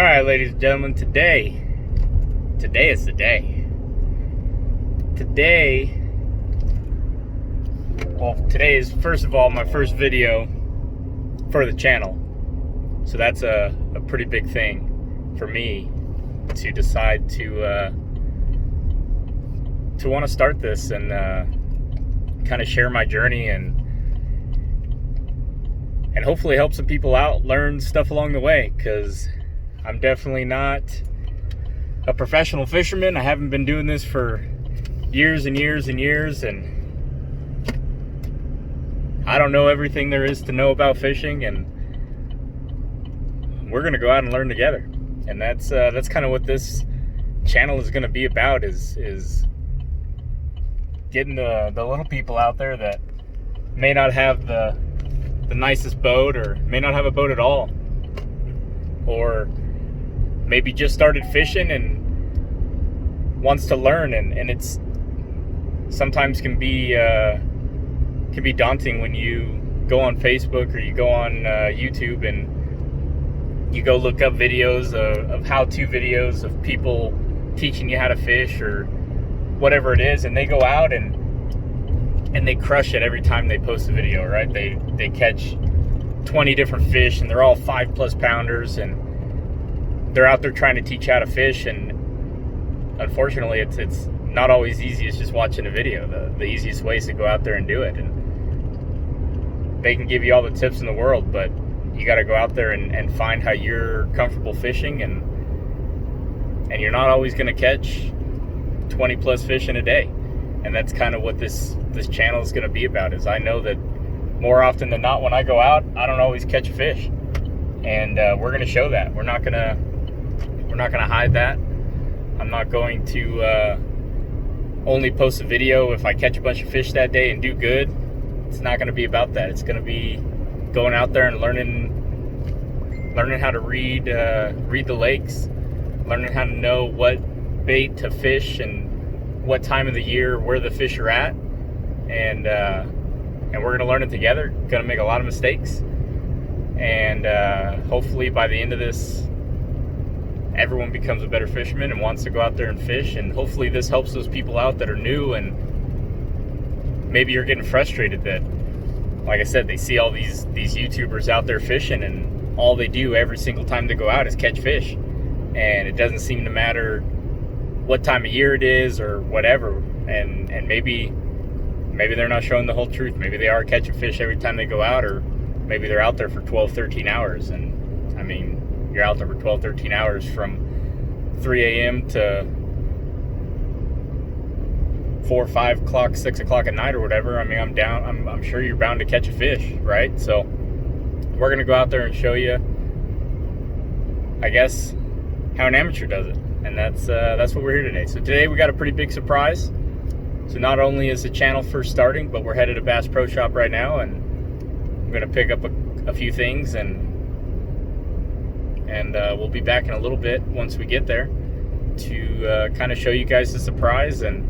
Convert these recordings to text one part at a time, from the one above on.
Alright, ladies and gentlemen, today is the day. Today is, first of all, my first video for the channel. So that's a pretty big thing for me to decide to want to start this and kind of share my journey and hopefully help some people out, learn stuff along the way, because I'm definitely not a professional fisherman. I haven't been doing this for years and years and years, and I don't know everything there is to know about fishing, and we're gonna go out and learn together. And that's kind of what this channel is gonna be about, is getting the little people out there that may not have the nicest boat, or may not have a boat at all, or maybe just started fishing and wants to learn, and it's sometimes can be daunting when you go on Facebook or you go on YouTube and you go look up videos of how-to videos of people teaching you how to fish or whatever it is, and they go out and they crush it every time they post a video, right? They catch 20 different fish, and they're all 5+ pounders, and they're out there trying to teach how to fish. And unfortunately, it's not always easy. It's just watching a video. The easiest way is to go out there and do it. And they can give you all the tips in the world, but you got to go out there and find how you're comfortable fishing, and you're not always going to catch 20+ fish in a day. And that's kind of what this channel is going to be about. Is I know that more often than not, when I go out, I don't always catch a fish, and we're going to show that. We're not going to hide that. I'm not going to only post a video if I catch a bunch of fish that day and do good. It's not going to be about that. It's going to be going out there and learning how to read the lakes, learning how to know what bait to fish and what time of the year, where the fish are at, and we're going to learn it together. Going to make a lot of mistakes, and hopefully by the end of this, everyone becomes a better fisherman and wants to go out there and fish. And hopefully this helps those people out that are new, and maybe you're getting frustrated that, like I said, they see all these YouTubers out there fishing, and all they do every single time they go out is catch fish, and it doesn't seem to matter what time of year it is or whatever. And maybe they're not showing the whole truth. Maybe they are catching fish every time they go out, or maybe they're out there for 12-13 hours. And I mean, you're out there for 12-13 hours from 3 a.m. to 4, 5 o'clock, 6 o'clock at night or whatever. I mean, I'm sure you're bound to catch a fish, right? So we're gonna go out there and show you, I guess, how an amateur does it. And that's what we're here today. So today we got a pretty big surprise. So not only is the channel first starting, but we're headed to Bass Pro Shop right now, and I'm gonna pick up a few things, and we'll be back in a little bit once we get there to kind of show you guys the surprise. And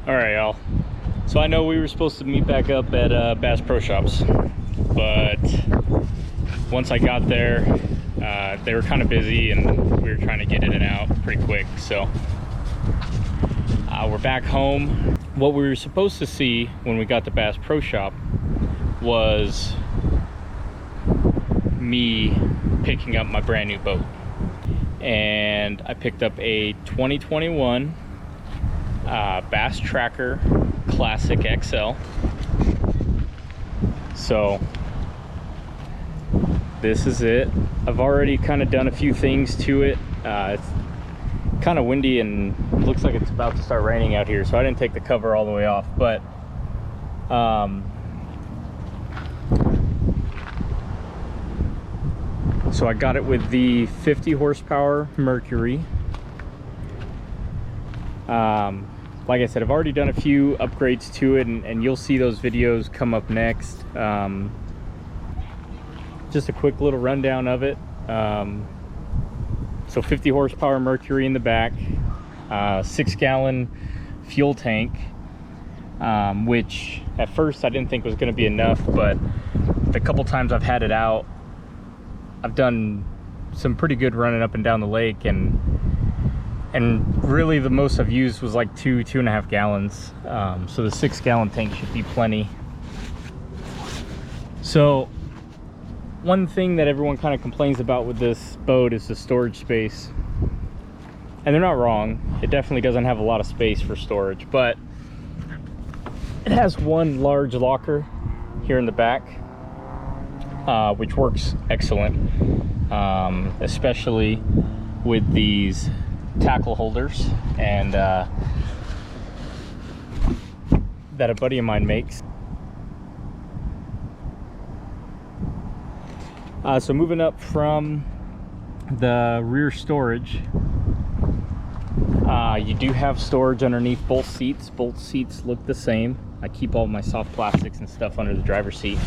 all right, y'all. So I know we were supposed to meet back up at Bass Pro Shops, but once I got there, they were kind of busy, and we were trying to get in and out pretty quick. So we're back home. What we were supposed to see when we got to Bass Pro Shop was me picking up my brand new boat, and I picked up a 2021 Bass Tracker Classic XL. So this is it. I've already kind of done a few things to it. It's kind of windy and looks like it's about to start raining out here, so I didn't take the cover all the way off. But so I got it with the 50 horsepower Mercury. Like I said, I've already done a few upgrades to it, and you'll see those videos come up next. Just a quick little rundown of it. So 50 horsepower Mercury in the back, 6-gallon fuel tank, which at first I didn't think was going to be enough, but the couple times I've had it out, I've done some pretty good running up and down the lake, and really the most I've used was like 2.5 gallons. So the 6-gallon tank should be plenty. So one thing that everyone kind of complains about with this boat is the storage space, and they're not wrong. It definitely doesn't have a lot of space for storage, but it has one large locker here in the back, which works excellent, especially with these tackle holders and that a buddy of mine makes. So moving up from the rear storage, you do have storage underneath both seats. Both seats look the same. I keep all my soft plastics and stuff under the driver's seat.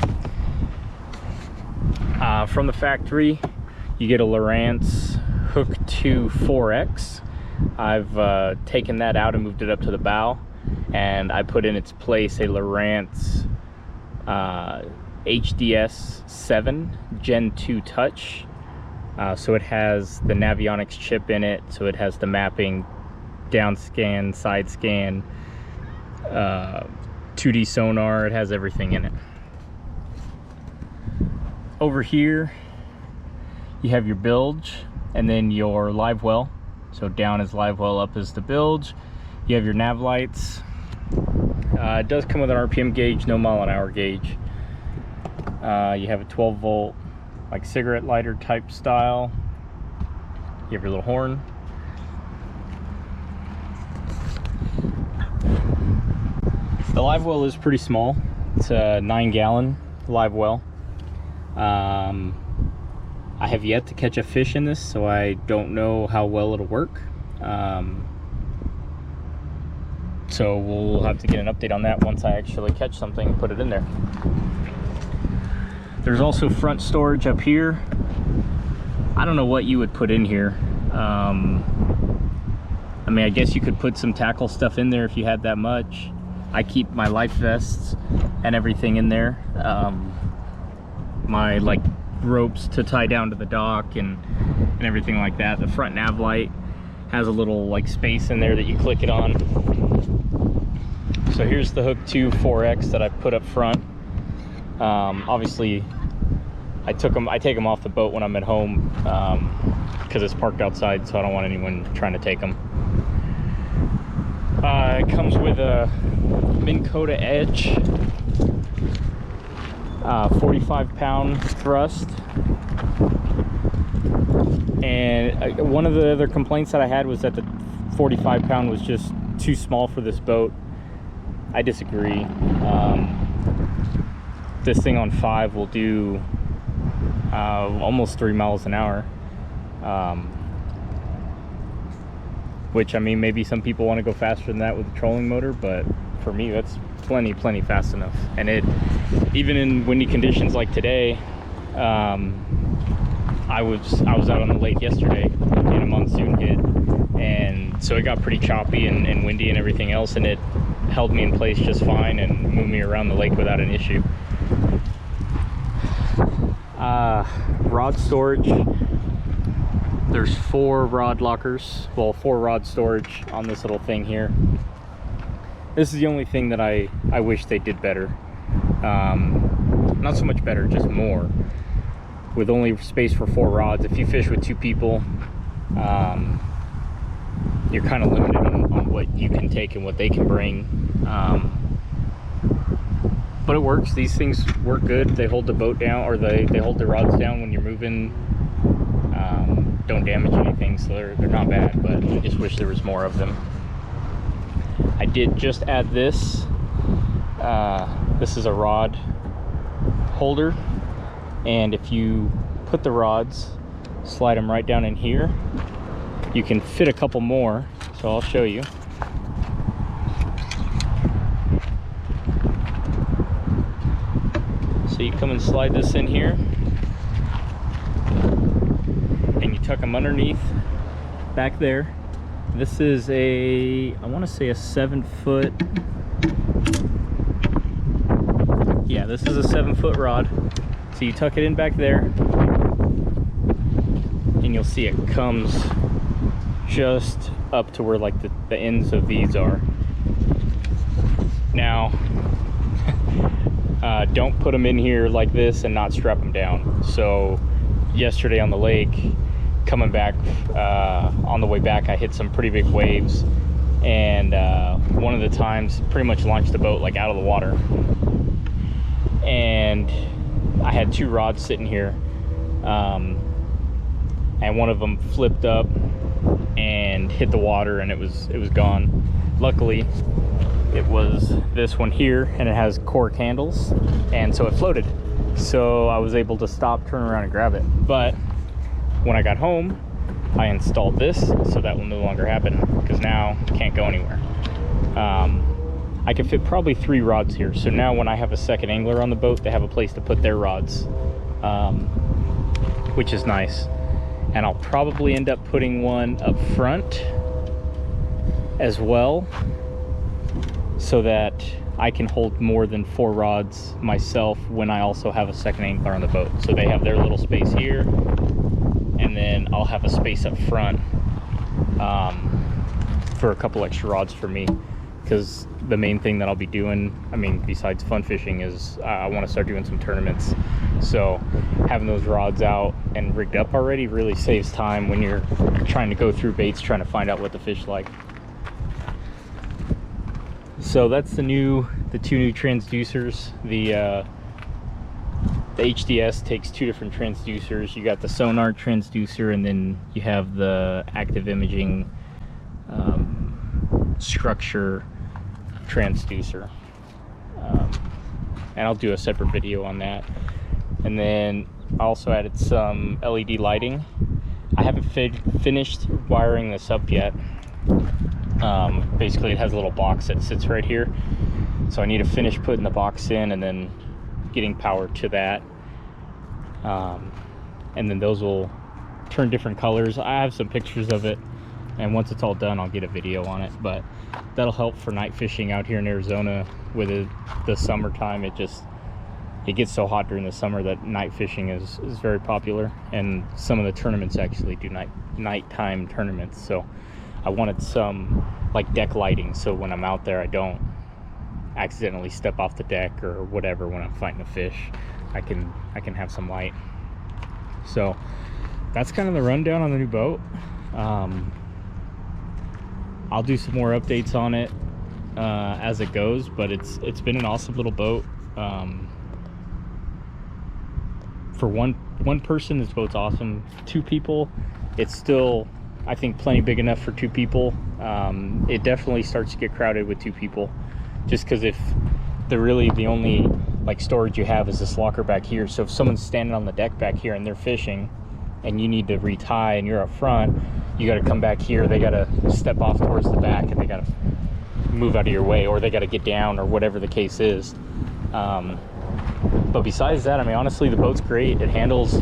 From the factory, you get a Lowrance Hook 2 4X. I've taken that out and moved it up to the bow, and I put in its place a Lowrance HDS 7 Gen 2 Touch. So it has the Navionics chip in it, so it has the mapping, down scan, side scan, 2D sonar. It has everything in it. Over here you have your bilge and then your live well. So down is live well, up is the bilge. You have your nav lights. It does come with an RPM gauge, no mile an hour gauge. You have a 12 volt like cigarette lighter type style. You have your little horn. The live well is pretty small. It's a 9-gallon live well. I have yet to catch a fish in this, so I don't know how well it'll work. So we'll have to get an update on that once I actually catch something and put it in there. There's also front storage up here. I don't know what you would put in here. I mean, I guess you could put some tackle stuff in there if you had that much. I keep my life vests and everything in there. My like ropes to tie down to the dock and everything like that. The front nav light has a little like space in there that you click it on. So here's the Hook 2 4X that I put up front. Obviously I take them off the boat when I'm at home because it's parked outside, so I don't want anyone trying to take them. It comes with a Minn Kota Edge 45-pound thrust, and one of the other complaints that I had was that the 45-pound was just too small for this boat. I disagree. This thing on 5 will do almost 3 miles an hour, which, I mean, maybe some people want to go faster than that with a trolling motor, but for me that's plenty fast enough. And it, even in windy conditions like today, I was out on the lake yesterday and a monsoon hit, and so it got pretty choppy and windy and everything else, and it held me in place just fine and moved me around the lake without an issue. Rod storage, there's 4 rod lockers, well, 4 rod storage on this little thing here. This is the only thing that I wish they did better. Not so much better, just more. With only space for 4 rods, if you fish with 2 people, you're kind of limited on what you can take and what they can bring. But it works. These things work good. They hold the boat down, or they hold the rods down when you're moving. Don't damage anything, so they're not bad, but I just wish there was more of them. I did just add this. This is a rod holder, and if you put the rods, slide them right down in here, you can fit a couple more, so I'll show you. So you come and slide this in here, and you tuck them underneath back there. This is a, I want to say a 7-foot, yeah, this is a 7-foot rod. So you tuck it in back there, and you'll see it comes just up to where like the ends of these are. Now, don't put them in here like this and not strap them down. So yesterday on the lake, coming back, on the way back, I hit some pretty big waves, and one of the times pretty much launched the boat like out of the water, and I had 2 rods sitting here, and one of them flipped up and hit the water, and it was gone. Luckily it was this one here, and it has cork handles, and so it floated, so I was able to stop, turn around, and grab it. But when I got home, I installed this, so that will no longer happen, because now it can't go anywhere. I can fit probably 3 rods here, so now when I have a second angler on the boat, they have a place to put their rods, which is nice. And I'll probably end up putting one up front as well, so that I can hold more than 4 rods myself when I also have a second angler on the boat. So they have their little space here, and then I'll have a space up front for a couple extra rods for me, because the main thing that I'll be doing, I mean, besides fun fishing, is I want to start doing some tournaments. So having those rods out and rigged up already really saves time when you're trying to go through baits, trying to find out what the fish like. So that's the 2 new transducers. The HDS takes 2 different transducers. You got the sonar transducer, and then you have the active imaging structure transducer. And I'll do a separate video on that. And then I also added some LED lighting. I haven't finished wiring this up yet. Basically it has a little box that sits right here, so I need to finish putting the box in and then getting power to that, and then those will turn different colors. I have some pictures of it, and once it's all done I'll get a video on it. But that'll help for night fishing out here in Arizona with the summertime. It gets so hot during the summer that night fishing is very popular, and some of the tournaments actually do nighttime tournaments. So I wanted some like deck lighting, so when I'm out there I don't accidentally step off the deck or whatever when I'm fighting a fish. I can have some light. So that's kind of the rundown on the new boat. I'll do some more updates on it as it goes, but it's been an awesome little boat. For one person, this boat's awesome. 2 people, it's still, I think, plenty big enough for 2 people. It definitely starts to get crowded with 2 people, just because if the only like storage you have is this locker back here. So if someone's standing on the deck back here and they're fishing, and you need to retie and you're up front, you got to come back here. They got to step off towards the back, and they got to move out of your way, or they got to get down, or whatever the case is. But besides that, I mean, honestly, the boat's great. It handles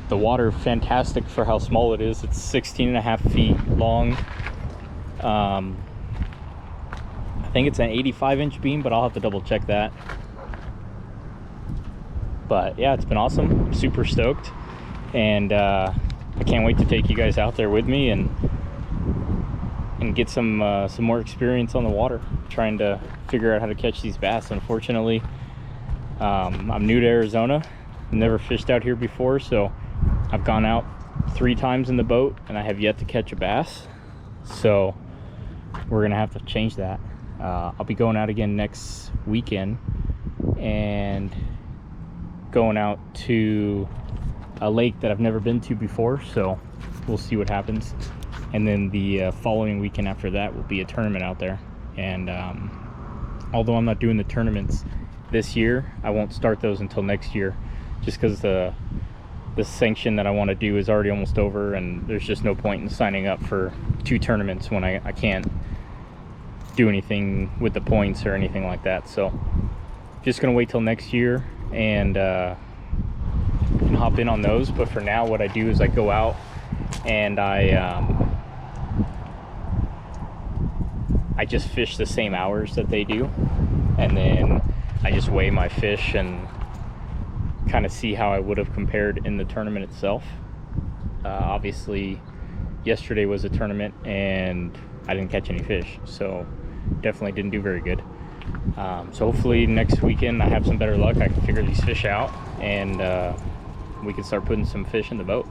the water fantastic for how small it is. It's 16.5 feet long. I think it's an 85-inch beam, but I'll have to double check that. But yeah, it's been awesome. I'm super stoked, and I can't wait to take you guys out there with me and get some more experience on the water, trying to figure out how to catch these bass. Unfortunately, I'm new to Arizona, never fished out here before, so I've gone out 3 times in the boat and I have yet to catch a bass. So we're gonna have to change that. I'll be going out again next weekend and going out to a lake that I've never been to before, so we'll see what happens. And then the following weekend after that will be a tournament out there. And although I'm not doing the tournaments this year, I won't start those until next year, just because the sanction that I want to do is already almost over, and there's just no point in signing up for 2 tournaments when I can't do anything with the points or anything like that. So just gonna wait till next year and hop in on those. But for now, what I do is I go out and I just fish the same hours that they do, and then I just weigh my fish and kind of see how I would have compared in the tournament itself. Obviously, yesterday was a tournament and I didn't catch any fish, so definitely didn't do very good. So hopefully next weekend I have some better luck. I can figure these fish out and we can start putting some fish in the boat.